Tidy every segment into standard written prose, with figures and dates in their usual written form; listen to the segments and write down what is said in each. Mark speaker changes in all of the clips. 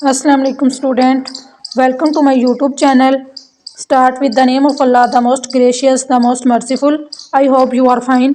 Speaker 1: Assalamu alaikum student. Welcome to my YouTube channel. Start with the name of Allah, the most gracious, the most merciful. I hope you are fine.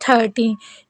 Speaker 1: 30।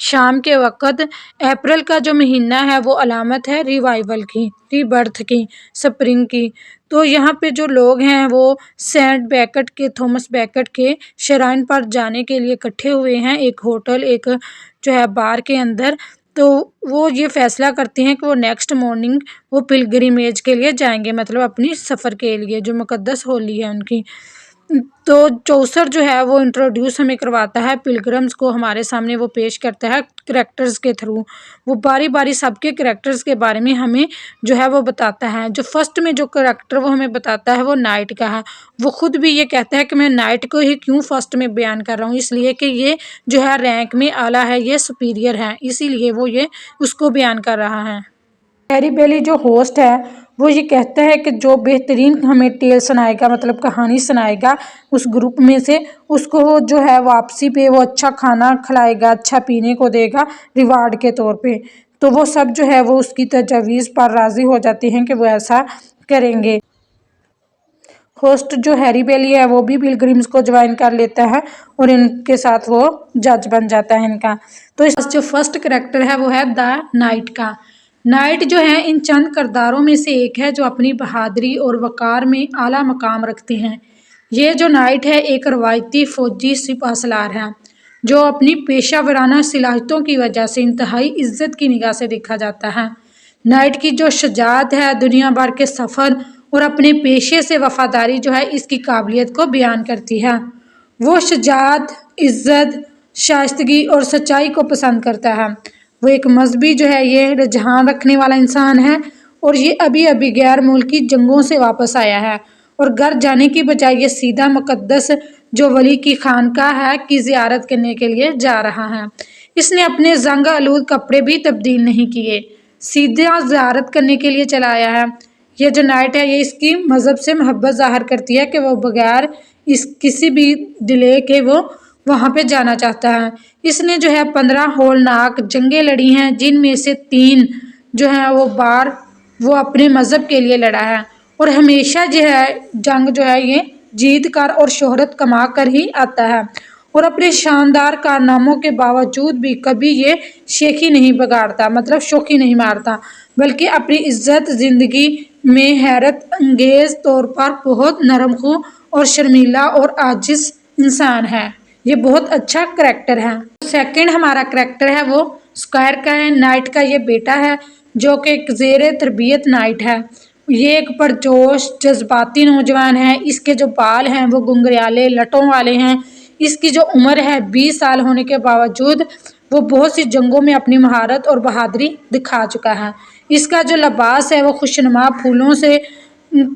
Speaker 1: شام کے وقت April کا جو مہینہ ہے وہ علامت ہے ریوائول کی، ری برتھ کی، سپرنگ کی۔ تو یہاں پہ جو لوگ ہیں وہ سینٹ بیکٹ کے، تھامس بیکٹ کے شرائن پر جانے کے لیے اکٹھے ہوئے ہیں، ایک ہوٹل، ایک جو ہے بار کے اندر۔ تو وہ یہ فیصلہ کرتے ہیں کہ وہ نیکسٹ مارننگ وہ پلگریمیج کے لیے جائیں گے، مطلب اپنی سفر کے لیے، جو مقدس ہولی ہے ان کی۔ تو چوسر جو ہے وہ انٹروڈیوس ہمیں کرواتا ہے پلگرمز کو، ہمارے سامنے وہ پیش کرتا ہے کریکٹرز کے تھرو، وہ باری باری سب کے کریکٹرز کے بارے میں ہمیں جو ہے وہ بتاتا ہے۔ جو فرسٹ میں جو کریکٹر وہ ہمیں بتاتا ہے وہ نائٹ کا ہے، وہ خود بھی یہ کہتا ہے کہ میں نائٹ کو ہی کیوں فرسٹ میں بیان کر رہا ہوں، اس لیے کہ یہ جو ہے رینک میں اعلیٰ ہے، یہ سپیریئر ہے، اسی لیے وہ یہ اس کو بیان کر رہا ہے۔ ہیری بیلی جو ہوسٹ ہے وہ یہ کہتا ہے کہ جو بہترین ہمیں ٹیل سنائے گا، مطلب کہانی سنائے گا اس گروپ میں سے، اس کو جو ہے واپسی پہ وہ اچھا کھانا کھلائے گا، اچھا پینے کو دے گا ریوارڈ کے طور پہ۔ تو وہ سب جو ہے وہ اس کی تجاویز پر راضی ہو جاتے ہیں کہ وہ ایسا کریں گے۔ ہوسٹ جو ہیری بیلی ہے وہ بھی پلگرمز کو جوائن کر لیتا ہے اور ان کے ساتھ وہ جج بن جاتا ہے ان کا۔ تو اس جو فرسٹ کریکٹر ہے وہ ہے دا نائٹ کا۔ نائٹ جو ہے ان چند کرداروں میں سے ایک ہے جو اپنی بہادری اور وقار میں اعلیٰ مقام رکھتے ہیں۔ یہ جو نائٹ ہے ایک روایتی فوجی سپہ سالار ہے جو اپنی پیشہ ورانہ صلاحیتوں کی وجہ سے انتہائی عزت کی نگاہ سے دیکھا جاتا ہے۔ نائٹ کی جو شجاعت ہے، دنیا بھر کے سفر اور اپنے پیشے سے وفاداری جو ہے اس کی قابلیت کو بیان کرتی ہے۔ وہ شجاعت، عزت، شائستگی اور سچائی کو پسند کرتا ہے۔ وہ ایک مذہبی جو ہے یہ رجحان رکھنے والا انسان ہے اور یہ ابھی ابھی غیر ملکی جنگوں سے واپس آیا ہے اور گھر جانے کی بجائے یہ سیدھا مقدس جو ولی کی خانقاہ ہے کی زیارت کرنے کے لیے جا رہا ہے۔ اس نے اپنے زنگ آلود کپڑے بھی تبدیل نہیں کیے، سیدھا زیارت کرنے کے لیے چلا آیا ہے۔ یہ جو نائٹ ہے یہ اس کی مذہب سے محبت ظاہر کرتی ہے کہ وہ بغیر اس کسی بھی ڈیلے کے وہ وہاں پہ جانا چاہتا ہے۔ اس نے جو ہے 15 ہولناک جنگیں لڑی ہیں، جن میں سے 3 جو ہیں وہ بار وہ اپنے مذہب کے لیے لڑا ہے اور ہمیشہ جو ہے جنگ جو ہے یہ جیت کر اور شہرت کما کر ہی آتا ہے اور اپنے شاندار کارناموں کے باوجود بھی کبھی یہ شیخی نہیں بگاڑتا، مطلب شوخی نہیں مارتا، بلکہ اپنی عزت زندگی میں حیرت انگیز طور پر بہت نرم خو اور شرمیلا اور عاجز انسان ہے۔ یہ بہت اچھا کریکٹر ہے۔ سیکنڈ ہمارا کریکٹر ہے وہ اسکائر کا ہے۔ نائٹ کا یہ بیٹا ہے جو کہ ایک زیر تربیت نائٹ ہے۔ یہ ایک پرجوش جذباتی نوجوان ہے۔ اس کے جو بال ہیں وہ گنگریالے لٹوں والے ہیں۔ اس کی جو عمر ہے 20 سال ہونے کے باوجود وہ بہت سی جنگوں میں اپنی مہارت اور بہادری دکھا چکا ہے۔ اس کا جو لباس ہے وہ خوشنما پھولوں سے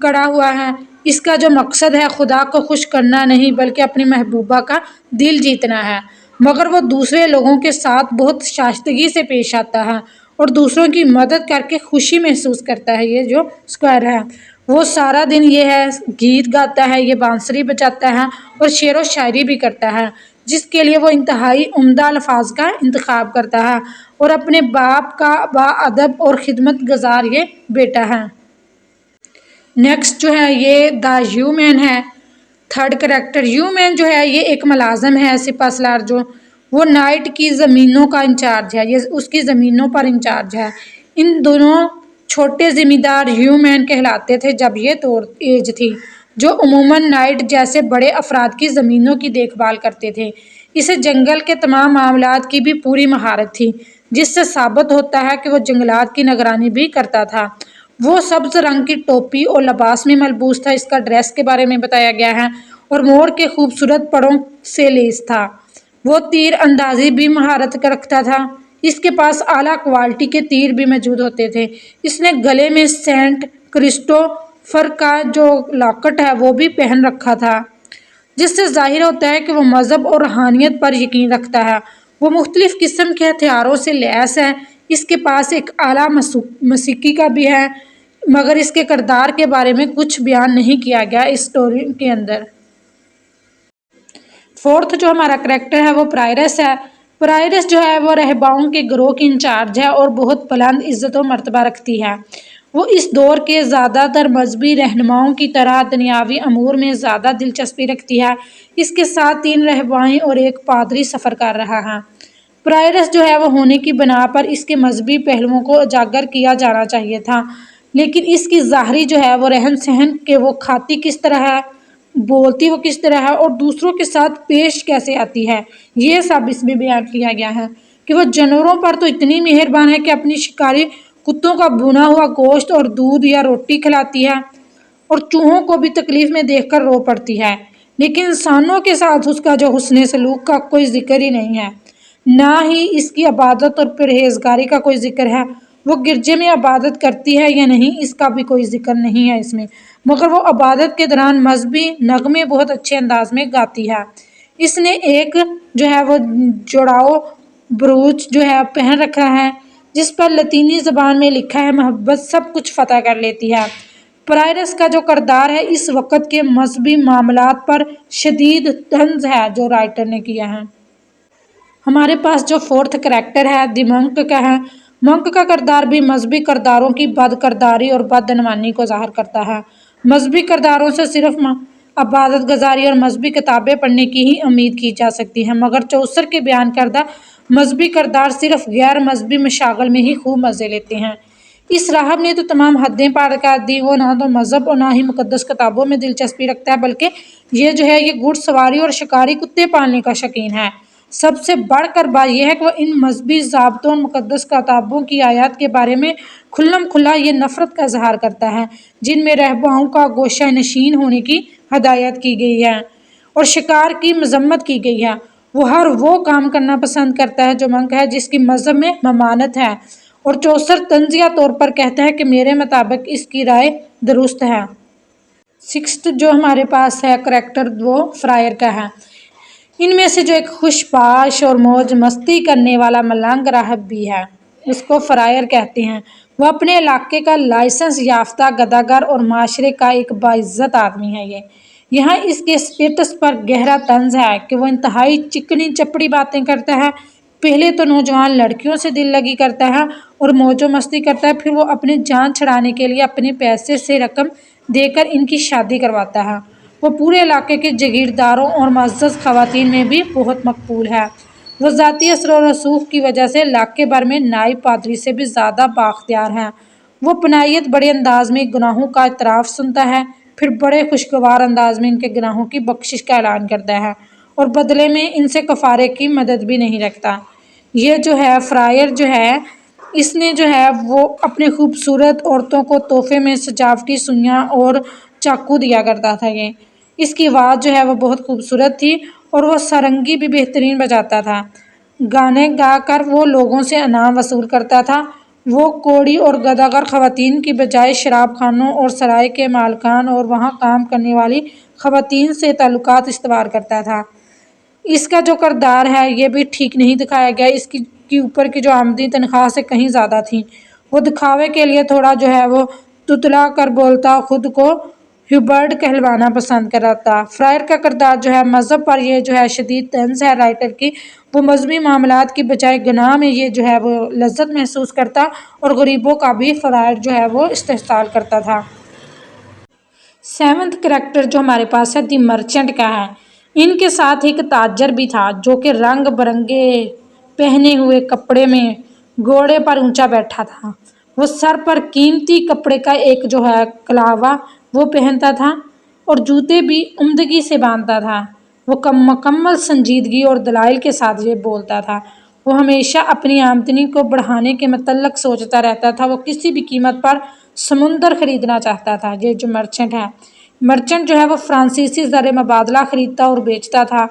Speaker 1: کڑا ہوا ہے۔ اس کا جو مقصد ہے خدا کو خوش کرنا نہیں بلکہ اپنی محبوبہ کا دل جیتنا ہے، مگر وہ دوسرے لوگوں کے ساتھ بہت شائستگی سے پیش آتا ہے اور دوسروں کی مدد کر کے خوشی محسوس کرتا ہے۔ یہ جو اسکوائر ہے وہ سارا دن یہ ہے گیت گاتا ہے، یہ بانسری بجاتا ہے اور شعر و شاعری بھی کرتا ہے، جس کے لیے وہ انتہائی عمدہ الفاظ کا انتخاب کرتا ہے اور اپنے باپ کا باادب اور خدمت گزار یہ بیٹا ہے۔ نیکسٹ جو ہے یہ دا یو مین ہے، تھرڈ کریکٹر۔ یو مین جو ہے یہ ایک ملازم ہے، سپہ سالار جو وہ نائٹ کی زمینوں کا انچارج ہے، یہ اس کی زمینوں پر انچارج ہے۔ ان دونوں چھوٹے ذمہ دار یو مین کہلاتے تھے جب یہ ایج تھی، جو عموماً نائٹ جیسے بڑے افراد کی زمینوں کی دیکھ بھال کرتے تھے۔ اسے جنگل کے تمام معاملات کی بھی پوری مہارت تھی، جس سے ثابت ہوتا ہے کہ وہ جنگلات کی نگرانی بھی کرتا تھا۔ وہ سبز رنگ کی ٹوپی اور لباس میں ملبوس تھا، اس کا ڈریس کے بارے میں بتایا گیا ہے، اور مور کے خوبصورت پروں سے لیس تھا۔ وہ تیر اندازی بھی مہارت رکھتا تھا، اس کے پاس اعلیٰ کوالٹی کے تیر بھی موجود ہوتے تھے۔ اس نے گلے میں سینٹ کرسٹوفر کا جو لاکٹ ہے وہ بھی پہن رکھا تھا، جس سے ظاہر ہوتا ہے کہ وہ مذہب اور روحانیت پر یقین رکھتا ہے۔ وہ مختلف قسم کے ہتھیاروں سے لیس ہے، اس کے پاس ایک اعلیٰ موسیقی کا بھی ہے، مگر اس کے کردار کے بارے میں کچھ بیان نہیں کیا گیا اس سٹوری کے اندر۔ فورتھ جو ہمارا کریکٹر ہے وہ پرائرس ہے۔ پرائرس جو ہے وہ رہباؤں کے گروہ کی انچارج ہے اور بہت بلند عزت و مرتبہ رکھتی ہے۔ وہ اس دور کے زیادہ تر مذہبی رہنماؤں کی طرح دنیاوی امور میں زیادہ دلچسپی رکھتی ہے۔ اس کے ساتھ 3 رہبائیں اور ایک پادری سفر کر رہا ہے۔ پرائرس جو ہے وہ ہونے کی بنا پر اس کے مذہبی پہلوؤں کو اجاگر کیا جانا چاہیے تھا، لیکن اس کی ظاہری جو ہے وہ رہن سہن کہ وہ کھاتی کس طرح ہے، بولتی وہ کس طرح ہے اور دوسروں کے ساتھ پیش کیسے آتی ہے، یہ سب اس میں بیان کیا گیا ہے کہ وہ جانوروں پر تو اتنی مہربان ہے کہ اپنی شکاری کتوں کا بھنا ہوا گوشت اور دودھ یا روٹی کھلاتی ہے اور چوہوں کو بھی تکلیف میں دیکھ کر رو پڑتی ہے، لیکن انسانوں کے ساتھ اس کا جو حسن سلوک کا کوئی ذکر ہی نہیں ہے، نہ ہی اس کی عبادت اور پرہیزگاری کا کوئی ذکر ہے۔ وہ گرجے میں عبادت کرتی ہے یا نہیں اس کا بھی کوئی ذکر نہیں ہے اس میں، مگر وہ عبادت کے دوران مذہبی نغمے بہت اچھے انداز میں گاتی ہے۔ اس نے ایک جو ہے وہ جوڑاؤ بروچ جو ہے پہن رکھا ہے جس پر لاطینی زبان میں لکھا ہے محبت سب کچھ فتح کر لیتی ہے۔ پرائرس کا جو کردار ہے اس وقت کے مذہبی معاملات پر شدید طنز ہے جو رائٹر نے کیا ہے۔ ہمارے پاس جو فورتھ کریکٹر ہے دی منک کا ہے۔ منک کا کردار بھی مذہبی کرداروں کی بد کرداری اور بدعنوانی کو ظاہر کرتا ہے۔ مذہبی کرداروں سے صرف عبادت گزاری اور مذہبی کتابیں پڑھنے کی ہی امید کی جا سکتی ہے، مگر چوسر کے بیان کردہ مذہبی کردار صرف غیر مذہبی مشاغل میں ہی خوب مزے لیتے ہیں۔ اس راہب نے تو تمام حدیں پار کر دی، وہ نہ تو مذہب اور نہ ہی مقدس کتابوں میں دلچسپی رکھتا ہے بلکہ یہ گھڑ سواری اور شکاری کتے پالنے کا شوقین ہے۔ سب سے بڑھ کر بات یہ ہے کہ وہ ان مذہبی ضابطوں اور مقدس کتابوں کی آیات کے بارے میں کھلم کھلا یہ نفرت کا اظہار کرتا ہے جن میں رہباؤں کا گوشہ نشین ہونے کی ہدایت کی گئی ہے اور شکار کی مذمت کی گئی ہے۔ وہ ہر وہ کام کرنا پسند کرتا ہے جو منک ہے جس کی مذہب میں ممانعت ہے، اور چوسر طنزیہ طور پر کہتا ہے کہ میرے مطابق اس کی رائے درست ہے۔ سکسٹھ جو ہمارے پاس ہے کریکٹر وہ فرائر کا ہے۔ ان میں سے جو ایک خوش باش اور موج مستی کرنے والا ملنگ راہب بھی ہے، اس کو فرائر کہتے ہیں۔ وہ اپنے علاقے کا لائسنس یافتہ گداگر اور معاشرے کا ایک باعزت آدمی ہے۔ یہاں اس کے اسٹیٹس پر گہرا طنز ہے کہ وہ انتہائی چکنی چپڑی باتیں کرتا ہے۔ پہلے تو نوجوان لڑکیوں سے دل لگی کرتا ہے اور موج و مستی کرتا ہے، پھر وہ اپنی جان چھڑانے کے لیے اپنے پیسے سے رقم دے کر ان کی شادی کرواتا ہے۔ وہ پورے علاقے کے جاگیرداروں اور معزز خواتین میں بھی بہت مقبول ہے۔ وہ ذاتی اثر و رسوخ کی وجہ سے علاقے بھر میں نائب پادری سے بھی زیادہ بااختیار ہے۔ وہ پناہیت بڑے انداز میں گناہوں کا اعتراف سنتا ہے، پھر بڑے خوشگوار انداز میں ان کے گناہوں کی بخشش کا اعلان کرتا ہے اور بدلے میں ان سے کفارے کی مدد بھی نہیں رکھتا۔ یہ جو ہے فرائر جو ہے اس نے جو ہے وہ اپنے خوبصورت عورتوں کو تحفے میں سجاوٹی سوئیاں اور چاقو دیا کرتا تھا۔ اس کی آواز جو ہے وہ بہت خوبصورت تھی اور وہ سارنگی بھی بہترین بجاتا تھا۔ گانے گا کر وہ لوگوں سے انعام وصول کرتا تھا۔ وہ کوڑی اور گداگر خواتین کی بجائے شراب خانوں اور سرائے کے مالکان اور وہاں کام کرنے والی خواتین سے تعلقات استوار کرتا تھا۔ اس کا جو کردار ہے یہ بھی ٹھیک نہیں دکھایا گیا، اس کی اوپر کی جو آمدنی تنخواہ سے کہیں زیادہ تھی۔ وہ دکھاوے کے لیے تھوڑا جو ہے وہ تتلا کر بولتا، خود کو ہیوبرٹ کہلوانا پسند کرتا۔ فرائر کا کردار جو ہے مذہب پر یہ جو ہے شدید طنز ہے رائٹر کی، وہ مذہبی معاملات کی بجائے گناہ میں یہ جو ہے وہ لذت محسوس کرتا اور غریبوں کا بھی فرائر جو ہے وہ استحصال کرتا تھا۔ سیونتھ کریکٹر جو ہمارے پاس ہے دی مرچنٹ کا ہے۔ ان کے ساتھ ایک تاجر بھی تھا جو کہ رنگ برنگے پہنے ہوئے کپڑے میں گھوڑے پر اونچا بیٹھا تھا۔ وہ سر پر قیمتی کپڑے کا ایک جو ہے کلاوا وہ پہنتا تھا اور جوتے بھی عمدگی سے باندھتا تھا۔ وہ مکمل سنجیدگی اور دلائل کے ساتھ یہ بولتا تھا۔ وہ ہمیشہ اپنی آمدنی کو بڑھانے کے متعلق سوچتا رہتا تھا۔ وہ کسی بھی قیمت پر سمندر خریدنا چاہتا تھا۔ یہ جو مرچنٹ ہے، مرچنٹ جو ہے وہ فرانسیسی زر مبادلہ خریدتا اور بیچتا تھا۔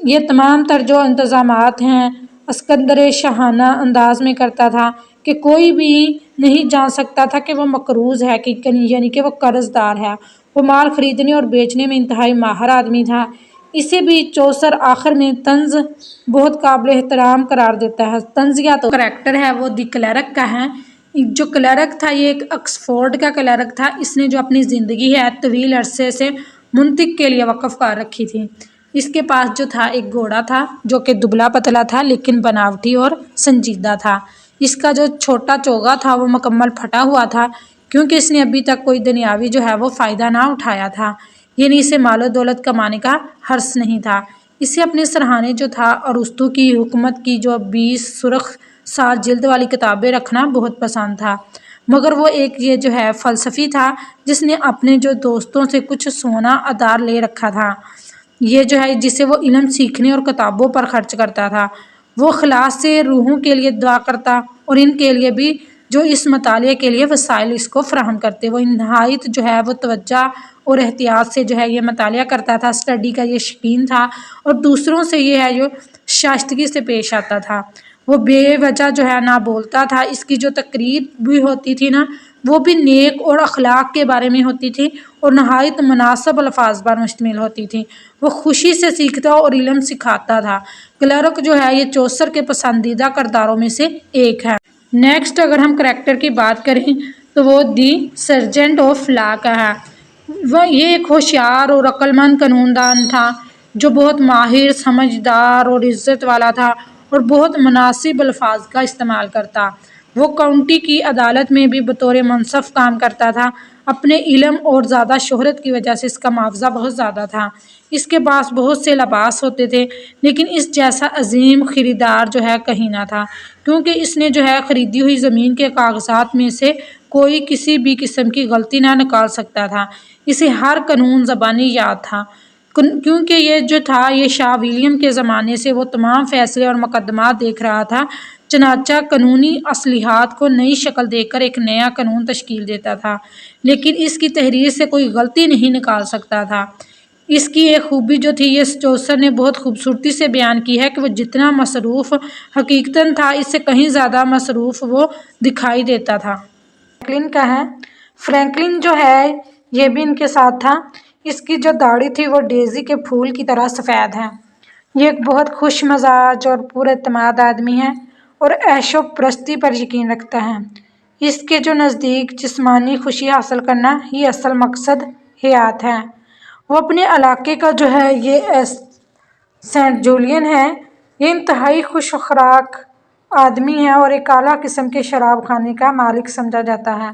Speaker 1: یہ تمام تر جو انتظامات ہیں اسکندر شاہانہ انداز میں کرتا تھا کہ کوئی بھی نہیں جان سکتا تھا کہ وہ مقروض ہے یعنی کہ وہ قرض دار ہے۔ وہ مال خریدنے اور بیچنے میں انتہائی ماہر آدمی تھا۔ اسے بھی چوسر آخر میں طنز بہت قابل احترام قرار دیتا ہے۔ طنزیہ تو کریکٹر ہے وہ دی کلرک کا ہے۔ جو کلرک تھا یہ ایک آکسفورڈ کا کلرک تھا۔ اس نے جو اپنی زندگی ہے طویل عرصے سے منطق کے لیے وقف کر رکھی تھی۔ اس کے پاس جو تھا ایک گھوڑا تھا جو کہ دبلا پتلا تھا لیکن بناوٹی اور سنجیدہ تھا۔ اس کا جو چھوٹا چوگا تھا وہ مکمل پھٹا ہوا تھا کیونکہ اس نے ابھی تک کوئی دنیاوی جو ہے وہ فائدہ نہ اٹھایا تھا، یعنی اسے مال و دولت کمانے کا حرص نہیں تھا۔ اسے اپنے سرہانے جو تھا ارسطو کی حکمت کی جو 20 سرخ 7 جلد والی کتابیں رکھنا بہت پسند تھا، مگر وہ ایک یہ جو ہے فلسفی تھا جس نے اپنے جو دوستوں سے کچھ سونا ادھار لے رکھا تھا، یہ جو ہے جسے وہ علم سیکھنے اور کتابوں پر خرچ کرتا تھا۔ وہ اخلاص سے روحوں کے لیے دعا کرتا اور ان کے لیے بھی جو اس مطالعے کے لیے وسائل اس کو فراہم کرتے۔ وہ نہایت جو ہے وہ توجہ اور احتیاط سے جو ہے یہ مطالعہ کرتا تھا، اسٹڈی کا یہ شوقین تھا اور دوسروں سے یہ ہے جو شائستگی سے پیش آتا تھا۔ وہ بے وجہ جو ہے نہ بولتا تھا، اس کی جو تقریر بھی ہوتی تھی نا وہ بھی نیک اور اخلاق کے بارے میں ہوتی تھی اور نہایت مناسب الفاظ پر مشتمل ہوتی تھی۔ وہ خوشی سے سیکھتا اور علم سکھاتا تھا۔ کلرک جو ہے یہ چوسر کے پسندیدہ کرداروں میں سے ایک ہے۔ نیکسٹ اگر ہم کریکٹر کی بات کریں تو وہ دی سرجنٹ آف لا کا ہے۔ وہ یہ ایک ہوشیار اور عقل مند قانون دان تھا جو بہت ماہر، سمجھدار اور عزت والا تھا اور بہت مناسب الفاظ کا استعمال کرتا۔ وہ کاؤنٹی کی عدالت میں بھی بطور منصف کام کرتا تھا۔ اپنے علم اور زیادہ شہرت کی وجہ سے اس کا معاوضہ بہت زیادہ تھا۔ اس کے پاس بہت سے لباس ہوتے تھے لیکن اس جیسا عظیم خریدار جو ہے کہیں نہ تھا، کیونکہ اس نے جو ہے خریدی ہوئی زمین کے کاغذات میں سے کوئی کسی بھی قسم کی غلطی نہ نکال سکتا تھا۔ اسے ہر قانون زبانی یاد تھا، کیونکہ یہ جو تھا یہ شاہ ولیم کے زمانے سے وہ تمام فیصلے اور مقدمات دیکھ رہا تھا، چنانچہ قانونی اصطلاحات کو نئی شکل دے کر ایک نیا قانون تشکیل دیتا تھا، لیکن اس کی تحریر سے کوئی غلطی نہیں نکال سکتا تھا۔ اس کی ایک خوبی جو تھی یہ چوسر نے بہت خوبصورتی سے بیان کی ہے کہ وہ جتنا مصروف حقیقتاً تھا اس سے کہیں زیادہ مصروف وہ دکھائی دیتا تھا۔ فرینکلن کا ہے۔ فرینکلن جو ہے یہ بھی ان کے ساتھ تھا۔ اس کی جو داڑھی تھی وہ ڈیزی کے پھول کی طرح سفید ہے۔ یہ ایک بہت خوش مزاج اور پر اعتماد آدمی ہے اور عیش و پرستی پر یقین رکھتا ہے۔ اس کے جو نزدیک جسمانی خوشی حاصل کرنا ہی اصل مقصد حیات ہے۔ وہ اپنے علاقے کا جو ہے یہ سینٹ جولین ہے۔ یہ انتہائی خوش اخلاق آدمی ہے اور ایک اعلیٰ قسم کے شراب خانے کا مالک سمجھا جاتا ہے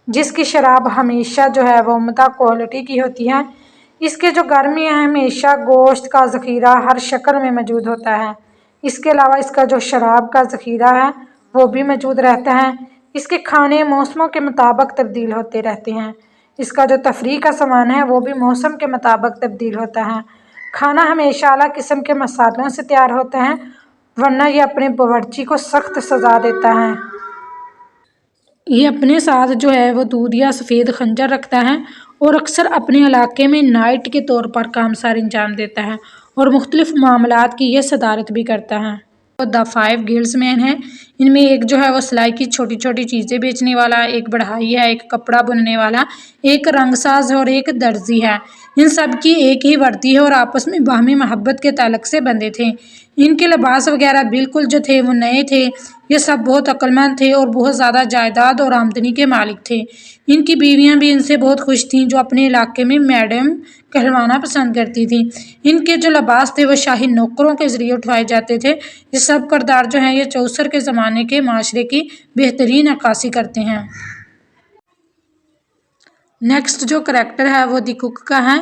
Speaker 1: جس کی شراب ہمیشہ جو ہے وہ عمدہ کوالٹی کی ہوتی ہے۔ اس کے جو گھر میں ہمیشہ گوشت کا ذخیرہ ہر شکل میں موجود ہوتا ہے۔ اس کے علاوہ اس کا جو شراب کا ذخیرہ ہے وہ بھی موجود رہتا ہے۔ اس کے کھانے موسموں کے مطابق تبدیل ہوتے رہتے ہیں۔ اس کا جو تفریح کا سامان ہے وہ بھی موسم کے مطابق تبدیل ہوتا ہے۔ کھانا ہمیشہ اعلیٰ قسم کے مصالحوں سے تیار ہوتا ہے ورنہ یہ اپنے باورچی کو سخت سزا دیتا ہے۔ یہ اپنے ساتھ جو ہے وہ دودھ یا سفید خنجر رکھتا ہے اور اکثر اپنے علاقے میں نائٹ کے طور پر کام سار انجام دیتا ہے اور مختلف معاملات کی یہ صدارت بھی کرتا ہے۔ وہ دی 5 گلڈز مین ہے۔ ان میں ایک جو ہے وہ سلائی کی چھوٹی چھوٹی چیزیں بیچنے والا، ایک بڑھائی ہے، ایک کپڑا بننے والا، ایک رنگ ساز ہے اور ایک درزی ہے۔ ان سب کی ایک ہی وردی ہے اور آپس میں باہمی محبت کے تعلق سے بندھے تھے۔ ان کے لباس وغیرہ بالکل جو تھے وہ نئے تھے۔ یہ سب بہت عقل مند تھے اور بہت زیادہ جائیداد اور آمدنی کے مالک تھے۔ ان کی بیویاں بھی ان سے بہت خوش تھیں جو اپنے علاقے میں میڈم کہلوانا پسند کرتی تھیں۔ ان کے جو لباس تھے وہ شاہی نوکروں کے ذریعے اٹھوائے جاتے تھے۔ یہ سب کردار جو ہیں یہ چوسر کے زمانے کے معاشرے کی بہترین عکاسی کرتے ہیں۔ نیکسٹ جو کریکٹر ہے وہ دی کک کا ہے۔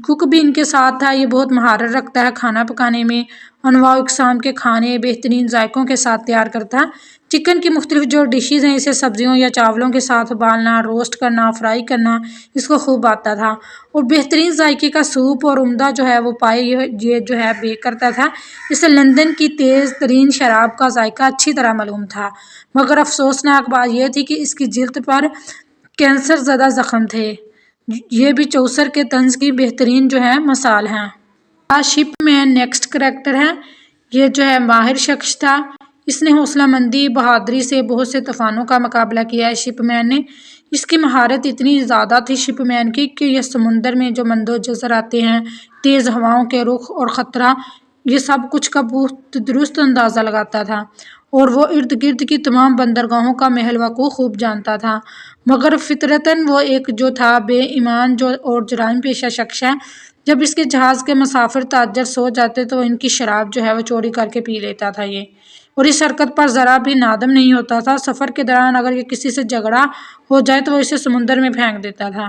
Speaker 1: کک بھی ان کے ساتھ تھا۔ یہ بہت مہارت رکھتا ہے کھانا پکانے میں، انواع و اقسام کے کھانے بہترین ذائقوں کے ساتھ تیار کرتا ہے۔ چکن کی مختلف جو ڈشز ہیں اسے سبزیوں یا چاولوں کے ساتھ ابالنا، روسٹ کرنا، فرائی کرنا اس کو خوب آتا تھا اور بہترین ذائقے کا سوپ اور عمدہ جو ہے وہ پائے یہ جو ہے بیک کرتا تھا۔ اسے لندن کی تیز ترین شراب کا ذائقہ اچھی طرح معلوم تھا، مگر افسوسناک بات یہ تھی کہ اس کی جلد پر کینسر زدہ زخم تھے۔ یہ بھی چوسر کے طنز کی بہترین جو ہے مثال ہیں۔ شپ مین نیکسٹ کریکٹر ہے۔ یہ جو ہے ماہر شخص تھا۔ اس نے حوصلہ مندی بہادری سے بہت سے طوفانوں کا مقابلہ کیا ہے۔ شپ مین نے اس کی مہارت اتنی زیادہ تھی شپ مین کی کہ یہ سمندر میں جو مند و جزر آتے ہیں، تیز ہواؤں کے رخ اور خطرہ، یہ سب کچھ کا بہت درست اندازہ لگاتا تھا اور وہ ارد گرد کی تمام بندرگاہوں کا محل وقوع خوب جانتا تھا، مگر فطرتاً وہ ایک جو تھا بے ایمان اور جرائم پیشہ شخص ہے۔ جب اس کے جہاز کے مسافر تاجر سو جاتے تو ان کی شراب جو ہے وہ چوری کر کے پی لیتا تھا یہ، اور اس حرکت پر ذرا بھی نادم نہیں ہوتا تھا۔ سفر کے دوران اگر یہ کسی سے جھگڑا ہو جائے تو وہ اسے سمندر میں پھینک دیتا تھا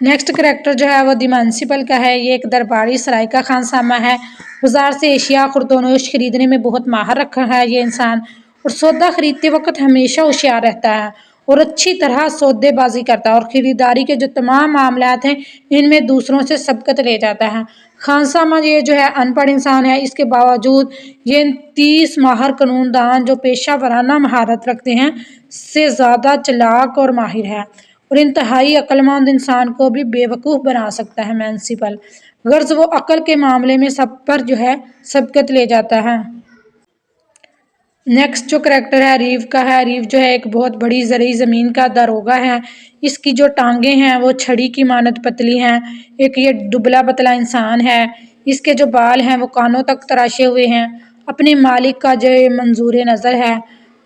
Speaker 1: نیکسٹ کریکٹر جو ہے وہ دی میونسپل کا ہے۔ یہ ایک درباری سرائے کا خانسامہ ہے۔ بازار سے اشیاء خوردونوش خریدنے میں بہت ماہر رکھا ہے یہ انسان، اور سودا خریدتے وقت ہمیشہ ہوشیار رہتا ہے اور اچھی طرح سودے بازی کرتا ہے، اور خریداری کے جو تمام معاملات ہیں ان میں دوسروں سے سبقت لے جاتا ہے۔ خانسامہ یہ جو ہے ان پڑھ انسان ہے، اس کے باوجود یہ 30 ماہر قانون دان جو پیشہ ورانہ مہارت رکھتے ہیں سے زیادہ چلاک اور ماہر ہے، اور انتہائی عقل مند انسان کو بھی بے وقوف بنا سکتا ہے میونسپل، غرض وہ عقل کے معاملے میں سب پر جو ہے سبقت لے جاتا ہے۔ نیکسٹ جو کریکٹر ہے ریو کا ہے۔ ریو جو ہے ایک بہت بڑی زرعی زمین کا داروغہ ہے۔ اس کی جو ٹانگیں ہیں وہ چھڑی کی مانند پتلی ہیں۔ ایک یہ دبلا پتلا انسان ہے۔ اس کے جو بال ہیں وہ کانوں تک تراشے ہوئے ہیں۔ اپنے مالک کا جو منظور نظر ہے،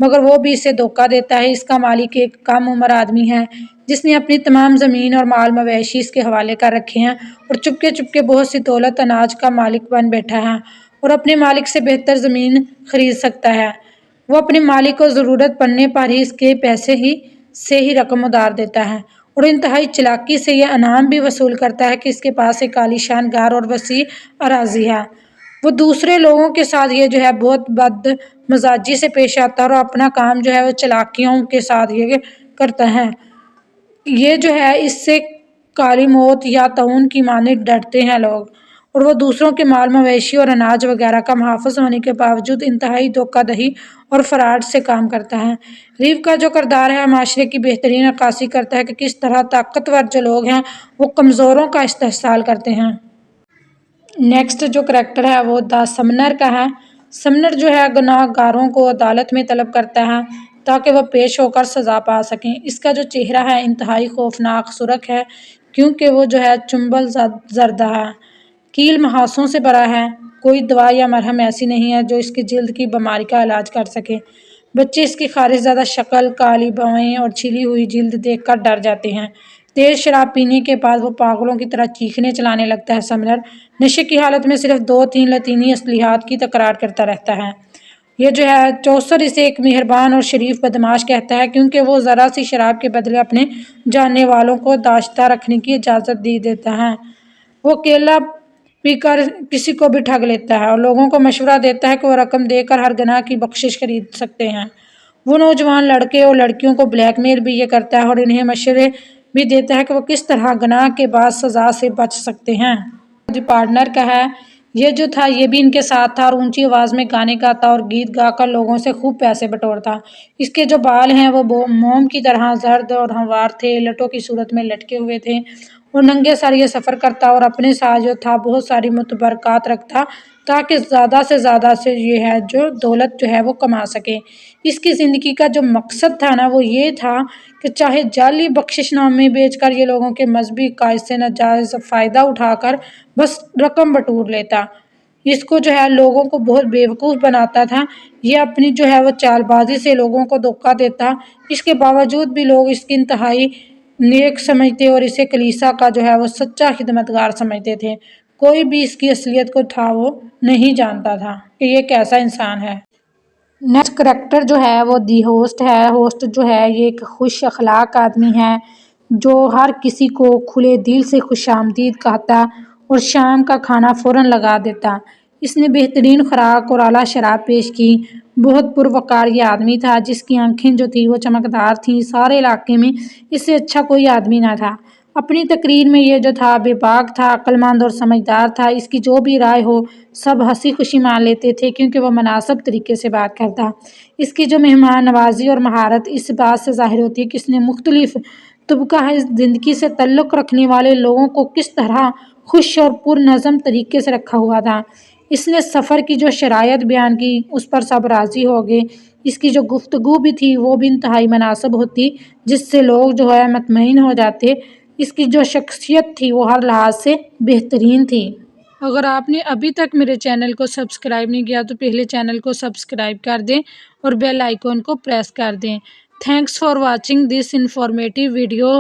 Speaker 1: مگر وہ بھی اسے دھوکہ دیتا ہے۔ اس کا مالک ایک کم عمر آدمی ہے جس نے اپنی تمام زمین اور مال مویشی اس کے حوالے کر رکھے ہیں، اور چپکے چپکے بہت سی دولت اناج کا مالک بن بیٹھا ہے، اور اپنے مالک سے بہتر زمین خرید سکتا ہے۔ وہ اپنے مالک کو ضرورت پڑنے پر ہی اس کے پیسے سے ہی رقم ادھار دیتا ہے، اور انتہائی چلاکی سے یہ انعام بھی وصول کرتا ہے کہ اس کے پاس ایک عالیشان گھر اور وسیع اراضی ہے۔ وہ دوسرے لوگوں کے ساتھ یہ جو ہے بہت بد مزاجی سے پیش آتا ہے، اور اپنا کام جو ہے وہ چلاکیوں کے ساتھ یہ کرتا ہے۔ یہ جو ہے اس سے کالی موت یا طاعون کی مانند ڈرتے ہیں لوگ، اور وہ دوسروں کے مال مویشی اور اناج وغیرہ کا محافظ ہونے کے باوجود انتہائی دھوکہ دہی اور فراڈ سے کام کرتا ہے۔ ریو کا جو کردار ہے معاشرے کی بہترین عکاسی کرتا ہے کہ کس طرح طاقتور جو لوگ ہیں وہ کمزوروں کا استحصال کرتے ہیں۔ نیکسٹ جو کریکٹر ہے وہ دا سمنر کا ہے۔ سمنر جو ہے گناہ گاروں کو عدالت میں طلب کرتا ہے تاکہ وہ پیش ہو کر سزا پا سکیں۔ اس کا جو چہرہ ہے انتہائی خوفناک سرخ ہے، کیونکہ وہ جو ہے چنبل زردہ ہے، کیل مہاسوں سے بھرا ہے۔ کوئی دوا یا مرہم ایسی نہیں ہے جو اس کی جلد کی بیماری کا علاج کر سکے۔ بچے اس کی خارش زدہ شکل، کالی بھویں اور چھلی ہوئی جلد دیکھ کر ڈر جاتے ہیں۔ تیز شراب پینے کے بعد وہ پاگلوں کی طرح چیخنے چلانے لگتا ہے۔ سمنر نشے کی حالت میں صرف 2-3 لاطینی اصطلاحات کی تکرار کرتا رہتا ہے۔ یہ جو ہے چوسر اسے ایک مہربان اور شریف بدمعاش کہتا ہے، کیونکہ وہ ذرا سی شراب کے بدلے اپنے جاننے والوں کو داشتہ رکھنے کی اجازت دے دیتا ہے۔ وہ کیلا پی کر کسی کو بھی ٹھگ لیتا ہے اور لوگوں کو مشورہ دیتا ہے کہ وہ رقم دے کر ہر گناہ کی بخشش خرید سکتے ہیں۔ وہ نوجوان لڑکے اور لڑکیوں کو بلیک میل بھی یہ کرتا ہے اور انہیں مشورے بھی دیتا ہے کہ وہ کس طرح گناہ کے بعد سزا سے بچ سکتے ہیں۔ دی پارٹنر کا ہے۔ یہ جو تھا یہ بھی ان کے ساتھ تھا اور اونچی آواز میں گانے گاتا اور گیت گا کر لوگوں سے خوب پیسے بٹورتا۔ اس کے جو بال ہیں وہ موم کی طرح زرد اور ہموار تھے، لٹوں کی صورت میں لٹکے ہوئے تھے، اور ننگے سر یہ سفر کرتا اور اپنے ساتھ جو تھا بہت ساری متبرکات رکھتا تاکہ زیادہ سے زیادہ سے یہ ہے جو دولت جو ہے وہ کما سکے۔ اس کی زندگی کا جو مقصد تھا نا وہ یہ تھا کہ چاہے جعلی بخشش نامے بیچ کر یہ لوگوں کے مذہبی عقائد سے ناجائز فائدہ اٹھا کر بس رقم بٹور لیتا، اس کو جو ہے لوگوں کو بہت بیوقوف بناتا تھا۔ یہ اپنی جو ہے وہ چال بازی سے لوگوں کو دھوکہ دیتا، اس کے باوجود بھی لوگ اس کی انتہائی نیک سمجھتے اور اسے کلیسا کا جو ہے وہ سچا خدمتگار سمجھتے تھے۔ کوئی بھی اس کی اصلیت کو تھا وہ نہیں جانتا تھا کہ یہ کیسا انسان ہے۔ نیکسٹ کریکٹر جو ہے وہ دی ہوسٹ ہے۔ ہوسٹ جو ہے یہ ایک خوش اخلاق آدمی ہے جو ہر کسی کو کھلے دل سے خوش آمدید کہتا اور شام کا کھانا فوراً لگا دیتا۔ اس نے بہترین خوراک اور اعلیٰ شراب پیش کی۔ بہت پروقار یہ آدمی تھا جس کی آنکھیں جو تھی وہ چمکدار تھیں۔ سارے علاقے میں اس سے اچھا کوئی آدمی نہ تھا۔ اپنی تقریر میں یہ جو تھا بے باک تھا، عقل مند اور سمجھدار تھا۔ اس کی جو بھی رائے ہو سب ہنسی خوشی مان لیتے تھے کیونکہ وہ مناسب طریقے سے بات کرتا۔ اس کی جو مہمان نوازی اور مہارت اس بات سے ظاہر ہوتی ہے کہ اس نے مختلف طبقہ زندگی سے تعلق رکھنے والے لوگوں کو کس طرح خوش اور پر نظم طریقے سے رکھا ہوا تھا۔ اس نے سفر کی جو شرائط بیان کی اس پر سب راضی ہو گئے۔ اس کی جو گفتگو بھی تھی وہ بھی انتہائی مناسب ہوتی جس سے لوگ جو ہے مطمئن ہو جاتے۔ اس کی جو شخصیت تھی وہ ہر لحاظ سے بہترین تھی۔ اگر آپ نے ابھی تک میرے چینل کو سبسکرائب نہیں کیا تو پہلے چینل کو سبسکرائب کر دیں اور بیل آئیکن کو پریس کر دیں۔ Thanks for watching this informative video.